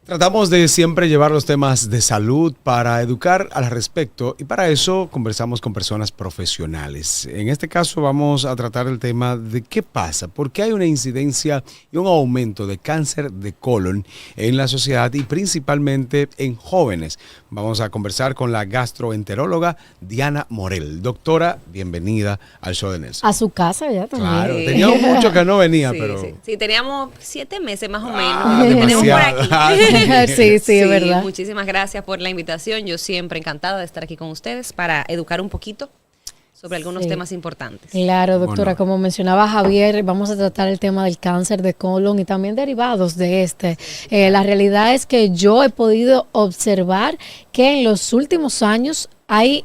Tratamos de siempre llevar los temas de salud para educar al respecto y para eso conversamos con personas profesionales. En este caso vamos a tratar el tema de qué pasa, por qué hay una incidencia y un aumento de cáncer de colon en la sociedad y principalmente en jóvenes. Vamos a conversar con la gastroenteróloga Diana Morel. Doctora, bienvenida al show de Nelson. A su casa ya también. Claro, teníamos mucho que no venía, Sí, pero... sí, teníamos 7 meses más o menos. Que tenemos por aquí. Sí, es verdad. Muchísimas gracias por la invitación. Yo siempre encantada de estar aquí con ustedes para educar un poquito sobre algunos temas importantes. Claro, doctora, Bueno. como mencionaba Javier, vamos a tratar el tema del cáncer de colon y también derivados de este. La realidad es que yo he podido observar que en los últimos años hay,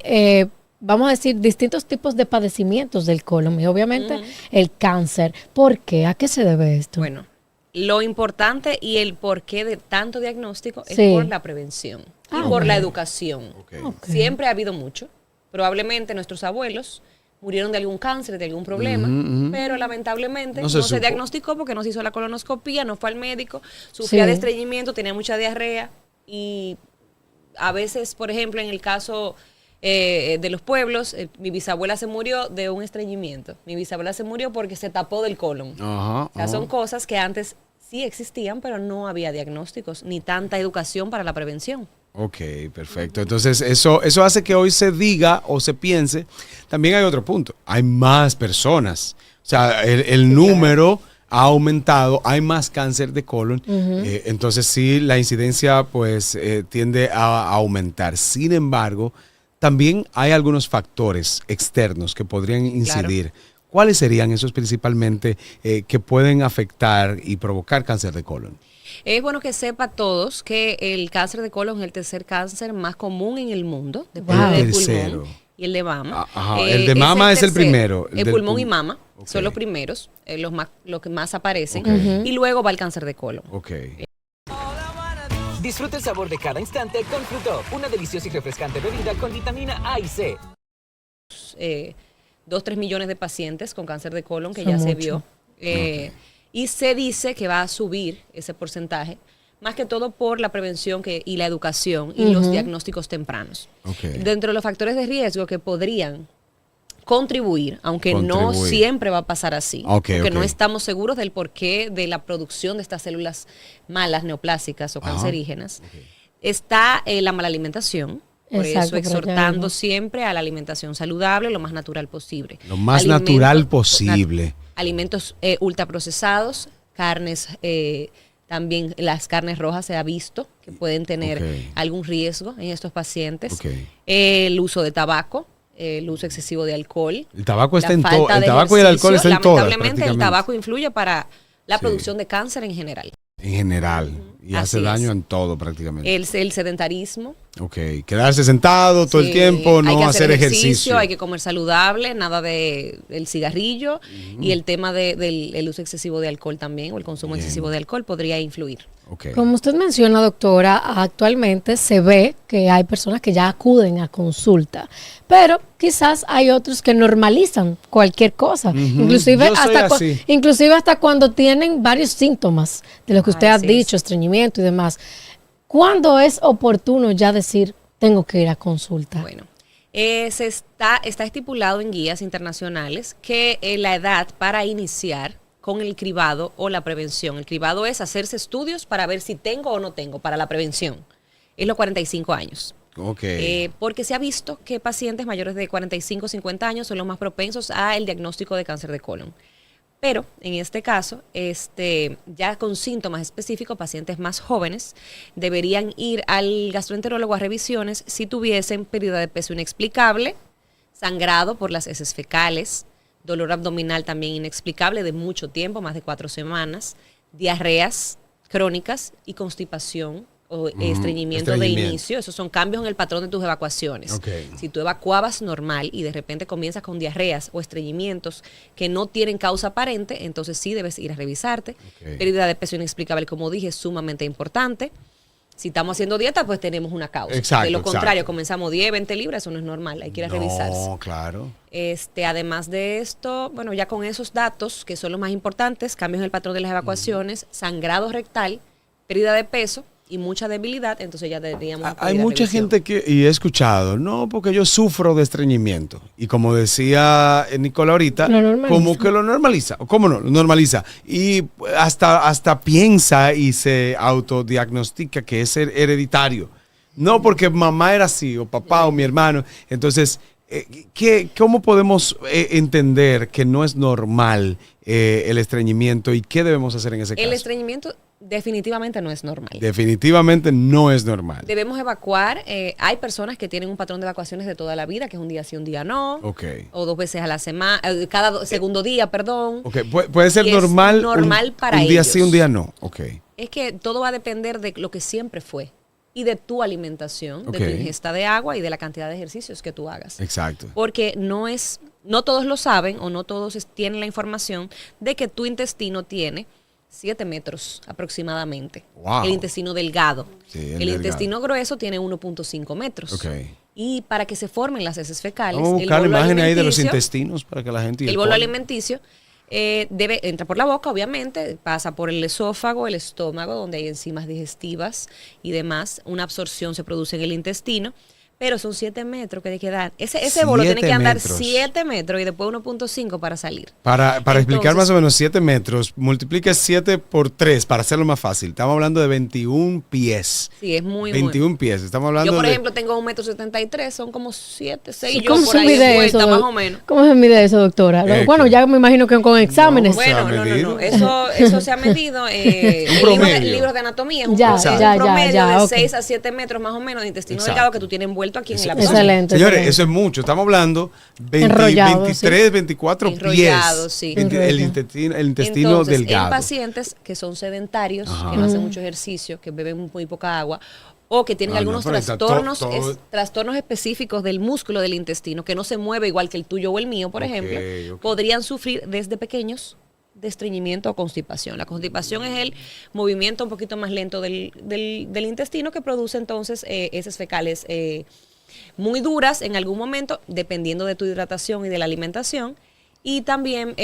vamos a decir, distintos tipos de padecimientos del colon y obviamente el cáncer. ¿Por qué? ¿A qué se debe esto? Bueno, lo importante y el porqué de tanto diagnóstico es Sí. por la prevención y por bueno. la educación. Ok. Siempre ha habido mucho. Probablemente nuestros abuelos murieron de algún cáncer, de algún problema, pero lamentablemente No no se se supo. diagnosticó porque no se hizo la colonoscopía, no fue al médico, sufría Sí. de estreñimiento, tenía mucha diarrea y a veces, por ejemplo, en el caso de los pueblos, mi bisabuela se murió de un estreñimiento. Mi bisabuela se murió porque se tapó del colon. Ajá, O sea, son cosas que antes sí existían, pero no había diagnósticos ni tanta educación para la prevención. Ok, perfecto. Entonces, eso hace que hoy se diga o se piense. También hay otro punto. Hay más personas. O sea, el número ha aumentado, hay más cáncer de colon. Entonces, sí, la incidencia pues tiende a aumentar. Sin embargo, también hay algunos factores externos que podrían incidir. ¿Cuáles serían esos principalmente que pueden afectar y provocar cáncer de colon? Es bueno que sepa todos que el cáncer de colon es el tercer cáncer más común en el mundo, después Wow. del Tercero. pulmón y el de mama. Ajá, el de mama es el tercero. primero, el El del pulmón y pul- mama Ok. son los primeros, los que más aparecen. Ok. Y luego va el cáncer de colon. Ok. Disfruta el sabor de cada instante con Fruto, una deliciosa y refrescante bebida con vitamina A y C. 2-3 millones de pacientes con cáncer de colon que Son ya se mucho. vio. Y se dice que va a subir ese porcentaje, más que todo por la prevención y la educación y los diagnósticos tempranos. Ok. Dentro de los factores de riesgo que podrían contribuir, aunque no Contribuir. siempre va a pasar así, Ok, porque ok. no estamos seguros del porqué de la producción de estas células malas, neoplásicas o Ajá. cancerígenas, está la mala alimentación. Por Exacto, eso por allá exhortando vamos. siempre a la alimentación saludable, lo más natural posible. Lo más Alimentos- natural posible. Alimentos ultraprocesados, carnes, también las carnes rojas se ha visto que pueden tener Ok. algún riesgo en estos pacientes. Ok. El uso de tabaco, el uso excesivo de alcohol. El tabaco está la en todo. falta El de tabaco y el alcohol ejercicio. están en todas. Lamentablemente, el prácticamente. tabaco influye para la Sí. producción de cáncer en general. En general. Y Así hace daño es. en todo prácticamente. El sedentarismo. Ok. Quedarse sentado todo el Sí, tiempo, hay no que hacer ejercicio. hay que comer saludable, nada de el cigarrillo y el tema del el uso excesivo de alcohol también o el consumo Bien. excesivo de alcohol podría influir. Ok. Como usted menciona, doctora, actualmente se ve que hay personas que ya acuden a consulta, pero quizás hay otros que normalizan cualquier cosa, inclusive Yo soy así. inclusive hasta cuando tienen varios síntomas de lo que usted ha Así dicho, es. estreñimiento y demás. ¿Cuándo es oportuno ya decir tengo que ir a consulta? Bueno, está estipulado en guías internacionales que la edad para iniciar con el cribado o la prevención. El cribado es hacerse estudios para ver si tengo o no tengo para la prevención. Es los 45 años. Ok. Porque se ha visto que pacientes mayores de 45 o 50 años son los más propensos al diagnóstico de cáncer de colon. Pero en este caso, ya con síntomas específicos, pacientes más jóvenes deberían ir al gastroenterólogo a revisiones si tuviesen pérdida de peso inexplicable, sangrado por las heces fecales, dolor abdominal también inexplicable de mucho tiempo, más de 4 semanas, diarreas crónicas y constipación o estreñimiento de estreñimiento. inicio. Esos son cambios en el patrón de tus evacuaciones. Ok. Si tú evacuabas normal y de repente comienzas con diarreas o estreñimientos que no tienen causa aparente, entonces sí debes ir a revisarte. Ok. Pérdida de peso inexplicable, como dije, es sumamente importante. Si estamos haciendo dieta, pues tenemos una causa. Exacto, de lo contrario, exacto. comenzamos 10, 20 libras, eso no es normal, hay que ir a revisarse. No, claro. Además de esto, bueno, ya con esos datos, que son los más importantes, cambios en el patrón de las evacuaciones, sangrado rectal, pérdida de peso, y mucha debilidad, entonces ya deberíamos Hay acudir a mucha revisión. gente y he escuchado, no, porque yo sufro de estreñimiento. Y como decía Nicola ahorita, Lo normaliza. como que lo normaliza. ¿Cómo no? Lo normaliza. Y hasta piensa y se autodiagnostica que es hereditario. No porque mamá era así, o papá, o mi hermano. Entonces, ¿cómo podemos entender que no es normal el estreñimiento y qué debemos hacer en ese caso? El estreñimiento definitivamente no es normal. Definitivamente no es normal. Debemos evacuar. Hay personas que tienen un patrón de evacuaciones de toda la vida, que es un día sí, un día no. Ok. O 2 veces a la semana, cada segundo día, perdón. Ok, puede ser Y es normal. normal para un día ellos. sí, un día no. Ok. Es que todo va a depender de lo que siempre fue y de tu alimentación, Ok. de tu ingesta de agua y de la cantidad de ejercicios que tú hagas. Exacto. Porque no todos lo saben o no todos tienen la información de que tu intestino tiene 7 metros aproximadamente. Wow. El intestino delgado. Sí, el delgado. intestino grueso tiene 1.5 metros. Ok. Y para que se formen las heces fecales, Vamos a el buscar la bolo imagen ahí de los alimenticio- intestinos para que la gente... el bolo alimenticio entra por la boca, obviamente, pasa por el esófago, el estómago, donde hay enzimas digestivas y demás. Una absorción se produce en el intestino, pero son 7 metros que hay que dar. Ese bolo tiene 7 que andar metros. 7 metros y después 1.5 para salir. Para explicar Entonces- más o menos 7 metros, multiplica 7 por 3 para hacerlo más fácil. Estamos hablando de 21 pies. Sí, es muy 21 pies. Estamos hablando Yo, por de... ejemplo, tengo 1,73 m, son como 7, 6, ¿Y yo ¿Cómo por se ahí mide de eso? vuelta, más o menos. ¿Cómo se mide eso, doctora? Bueno, que- ya me imagino que con exámenes. No, se ha Bueno, medido. eso se ha medido en promedio. libros de anatomía. Es un, Ya, es un ya, promedio ya, de ok. 6 a 7 metros más o menos de intestino Exacto. delgado que tú tienes envuelto aquí en el Eso- abdomen. Excelente. Señores, excelente. eso es mucho. Estamos hablando 20, Enrollado, 23, 24 Enrollado, pies. sí. El intestino Entonces, delgado. en pacientes que son sedentarios, Ajá. que no hacen mucho ejercicio, que beben muy poca agua, o que tienen Ah, no, algunos pero está trastornos, todo- trastornos específicos del músculo del intestino, que no se mueve igual que el tuyo o el mío, por Ok, ejemplo, ok. podrían sufrir desde pequeños de estreñimiento o constipación. La constipación es el movimiento un poquito más lento del intestino que produce entonces heces fecales muy duras en algún momento, dependiendo de tu hidratación y de la alimentación. Y también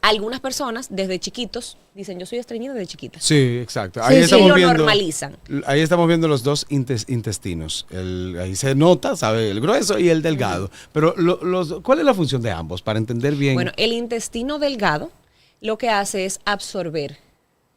algunas personas desde chiquitos dicen, yo soy estreñida desde chiquita. Sí, exacto. Sí, Ahí sí. estamos Y lo viendo, normalizan. Ahí estamos viendo los dos intestinos. Ahí se nota, ¿sabe? El grueso y el delgado. Pero ¿cuál es la función de ambos? Para entender bien. Bueno, el intestino delgado lo que hace es absorber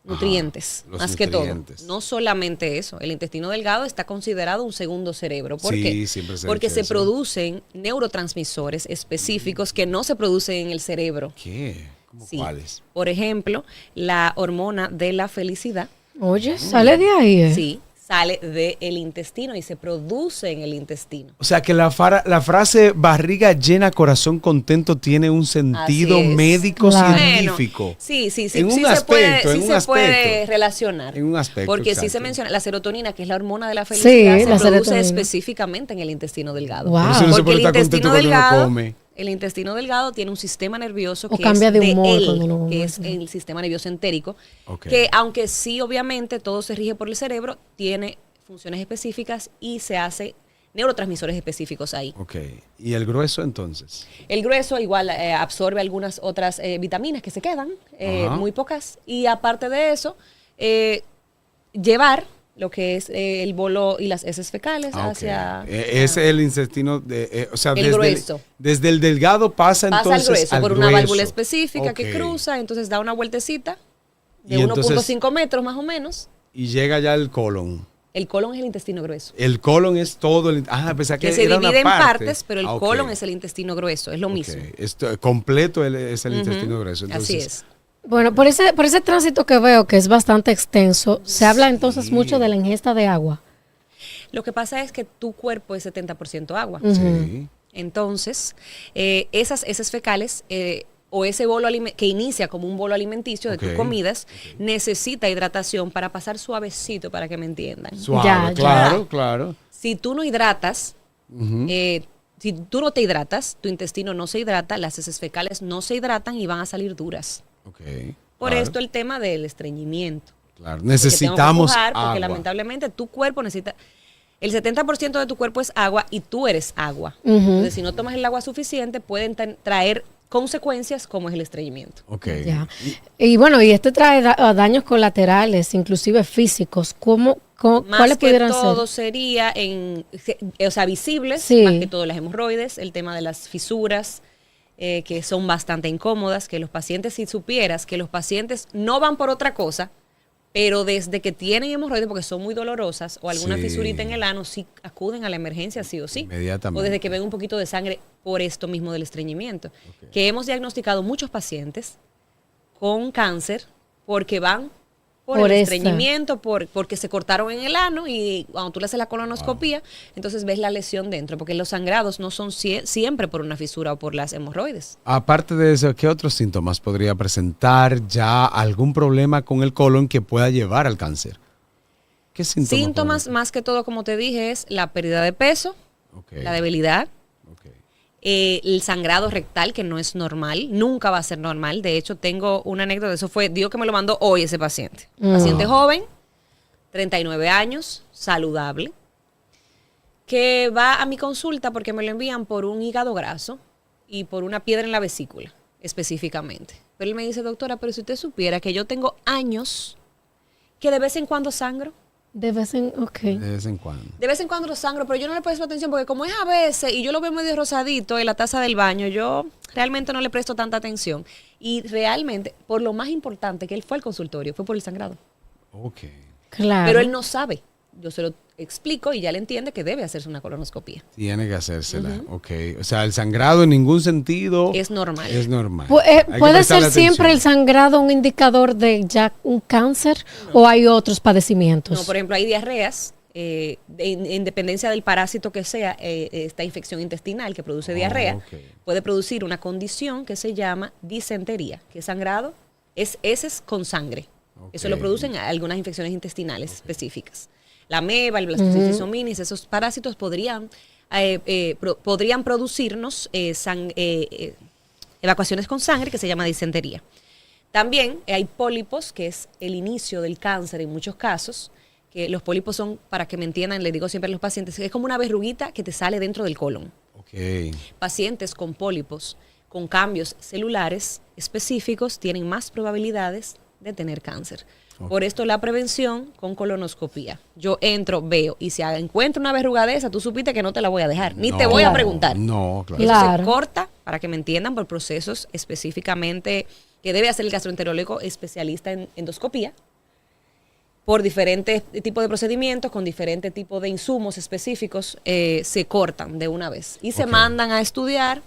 nutrientes, los más nutrientes. que todo. No solamente eso, el intestino delgado está considerado un segundo cerebro. ¿Por Sí, qué? siempre se ha Porque dicho se eso. producen neurotransmisores específicos que no se producen en el cerebro. ¿Qué? ¿Cómo Sí. cuáles? Por ejemplo, la hormona de la felicidad, Oye, sale de ahí. sí, sale del intestino y se produce en el intestino. O sea que la frase barriga llena, corazón contento tiene un sentido Así es. médico Claro. científico. Bueno, sí, En un sí aspecto, se en un puede, aspecto. relacionar. En un aspecto, Porque sí se exacto. menciona la serotonina, que es la hormona de la Sí, felicidad, se la produce serotonina. específicamente en el intestino delgado. Wow. Por eso uno se Porque puede el estar contento intestino cuando uno delgado, come. el intestino delgado tiene un sistema nervioso O que cambia es de humor cuando él, uno que come, es sí. el sistema nervioso entérico, Ok. que aunque sí obviamente todo se rige por el cerebro, tiene funciones específicas y se hace neurotransmisores específicos ahí. Ok. ¿Y el grueso entonces? El grueso igual absorbe algunas otras vitaminas que se quedan, Ajá. muy pocas, y aparte de eso, llevar lo que es el bolo y las heces fecales Ah, ok. hacia... Es el intestino, o sea, El grueso. desde el delgado pasa Pasa al entonces grueso al por una grueso. válvula específica que Ok. cruza, entonces da una vueltecita de Y entonces- 1.5 metros más o menos. Y llega ya el colon. El colon es el intestino grueso. El colon es todo el... Ah, pensaba que Que se era una divide en parte. partes, pero el Ah, ok. colon es el intestino grueso, es lo Ok. mismo. Esto, completo es el Ujú. intestino grueso. Entonces, Así es. Bueno, por ese tránsito que veo, que es bastante extenso, se habla entonces Sí. mucho de la ingesta de agua. Lo que pasa es que tu cuerpo es 70% agua. Sí. Entonces, esas heces fecales o ese bolo que inicia como un bolo alimenticio de Ok, tus comidas, necesita hidratación para pasar suavecito, para que me entiendan. Suave, Ya, ya. claro, claro. Si tú no hidratas, Ujú. si tú no te hidratas, tu intestino no se hidrata, las heces fecales no se hidratan y van a salir duras. Ok, Por claro, esto el tema del estreñimiento. claro. Porque tengo que Necesitamos empujar, porque agua. lamentablemente tu cuerpo necesita... El 70% de tu cuerpo es agua y tú eres agua. Ujú. Entonces, si no tomas el agua suficiente, pueden traer consecuencias como es el estreñimiento. Ok. Ya. Y bueno, y esto trae daños colaterales, inclusive físicos. Más ¿Cuáles que pudieran todo ser? sería o sea, visibles, Sí. más que todo las hemorroides, el tema de las fisuras, que son bastante incómodas, que los pacientes, si supieras que los pacientes no van por otra cosa, pero desde que tienen hemorroides, porque son muy dolorosas, o alguna Sí. fisurita en el ano, sí acuden a la emergencia sí o sí. Inmediatamente. O desde que ven un poquito de sangre por esto mismo del estreñimiento. Que hemos diagnosticado muchos pacientes con cáncer porque van por Por el esa. estreñimiento, porque se cortaron en el ano y cuando tú le haces la colonoscopía, entonces ves la lesión dentro, porque los sangrados no son siempre por una fisura o por las hemorroides. Aparte de eso, ¿qué otros síntomas podría presentar ya algún problema con el colon que pueda llevar al cáncer? ¿Qué síntomas? Síntomas, más que todo, como te dije, es la pérdida de peso, Okay. la debilidad, Ok. el sangrado rectal, que no es normal, nunca va a ser normal. De hecho, tengo una anécdota, eso fue Dios que me lo mandó hoy ese paciente. Paciente joven, 39 años, saludable, que va a mi consulta porque me lo envían por un hígado graso y por una piedra en la vesícula, específicamente. Pero él me dice, doctora, pero si usted supiera que yo tengo años que de vez en cuando sangro, De vez en... Ok. De vez en cuando. de vez en cuando lo sangro, pero yo no le presto atención porque como es a veces y yo lo veo medio rosadito en la taza del baño, yo realmente no le presto tanta atención. Y realmente, por lo más importante que él fue al consultorio, fue por el sangrado. Ok. Claro. Pero él no sabe. Yo se lo explico y ya le entiende que debe hacerse una colonoscopía. Tiene que hacérsela. Ok. O sea, el sangrado en ningún sentido Es normal. es normal. ¿Puede Hay que ser prestarle siempre el atención. sangrado un indicador de ya un cáncer o hay otros padecimientos? No, por ejemplo, hay diarreas, en dependencia del parásito que sea, esta infección intestinal que produce diarrea, ok. puede producir una condición que se llama disentería, que es sangrado, es heces con sangre. Eso lo Ok. producen algunas infecciones intestinales específicas. La ameba, el Blastocystis hominis, esos parásitos podrían producirnos evacuaciones con sangre que se llama disentería. También hay pólipos, que es el inicio del cáncer en muchos casos, que los pólipos son, para que me entiendan, les digo siempre a los pacientes, es como una verruguita que te sale dentro del colon. Ok. Pacientes con pólipos, con cambios celulares específicos, tienen más probabilidades de tener cáncer. Por esto la prevención con colonoscopía. Yo entro, veo, y si encuentro una verruga de esa, tú supiste que no te la voy a dejar, ni No, te voy a preguntar. No, claro. Eso Claro. se corta, para que me entiendan, por procesos específicamente que debe hacer el gastroenterólogo especialista en endoscopía, por diferentes tipos de procedimientos, con diferentes tipos de insumos específicos, se cortan de una vez. Y se Ok. mandan a estudiar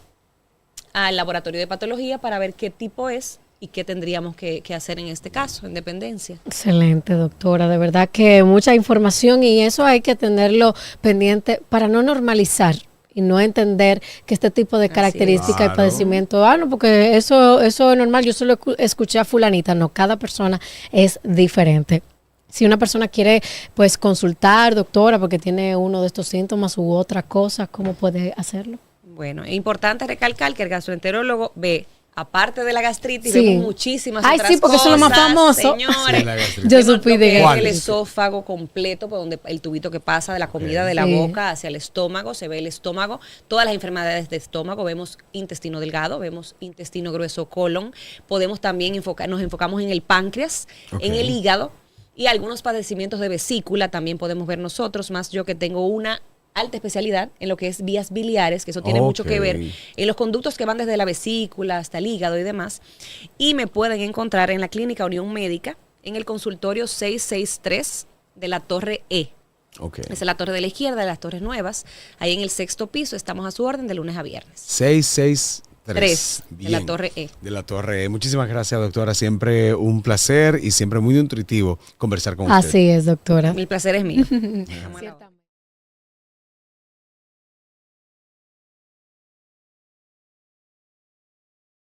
al laboratorio de patología para ver qué tipo es y qué tendríamos que hacer en este caso, en dependencia. Excelente, doctora. De verdad que mucha información y eso hay que tenerlo pendiente para no normalizar y no entender que este tipo de características Claro. y padecimiento, no, porque eso es normal, yo solo escuché a fulanita, no, cada persona es diferente. Si una persona quiere pues consultar, doctora, porque tiene uno de estos síntomas u otra cosa, ¿cómo puede hacerlo? Bueno, es importante recalcar que el gastroenterólogo ve, aparte de la gastritis, Sí. vemos muchísimas Ay, otras sí, porque eso es lo más cosas, famoso. señores. Sí, la gastritis. Yo Vemos supe lo de que es eso. el esófago completo, por donde el tubito que pasa de la comida de la Sí. boca hacia el estómago, se ve el estómago, todas las enfermedades de estómago, vemos intestino delgado, vemos intestino grueso, colon, podemos también nos enfocamos en el páncreas, Ok. en el hígado y algunos padecimientos de vesícula también podemos ver nosotros, más yo que tengo una alta especialidad en lo que es vías biliares, que eso tiene mucho que ver Ok. en los conductos que van desde la vesícula hasta el hígado y demás. Y me pueden encontrar en la Clínica Unión Médica, en el consultorio 663 de la Torre E. Ok. Esa es la torre de la izquierda de las Torres Nuevas. Ahí en el 6º piso estamos a su orden de lunes a viernes. 663. De la Torre E. De la Torre E. Muchísimas gracias, doctora. Siempre un placer y siempre muy nutritivo conversar con usted. Así es, doctora. El placer es mío. Vamos a la hora.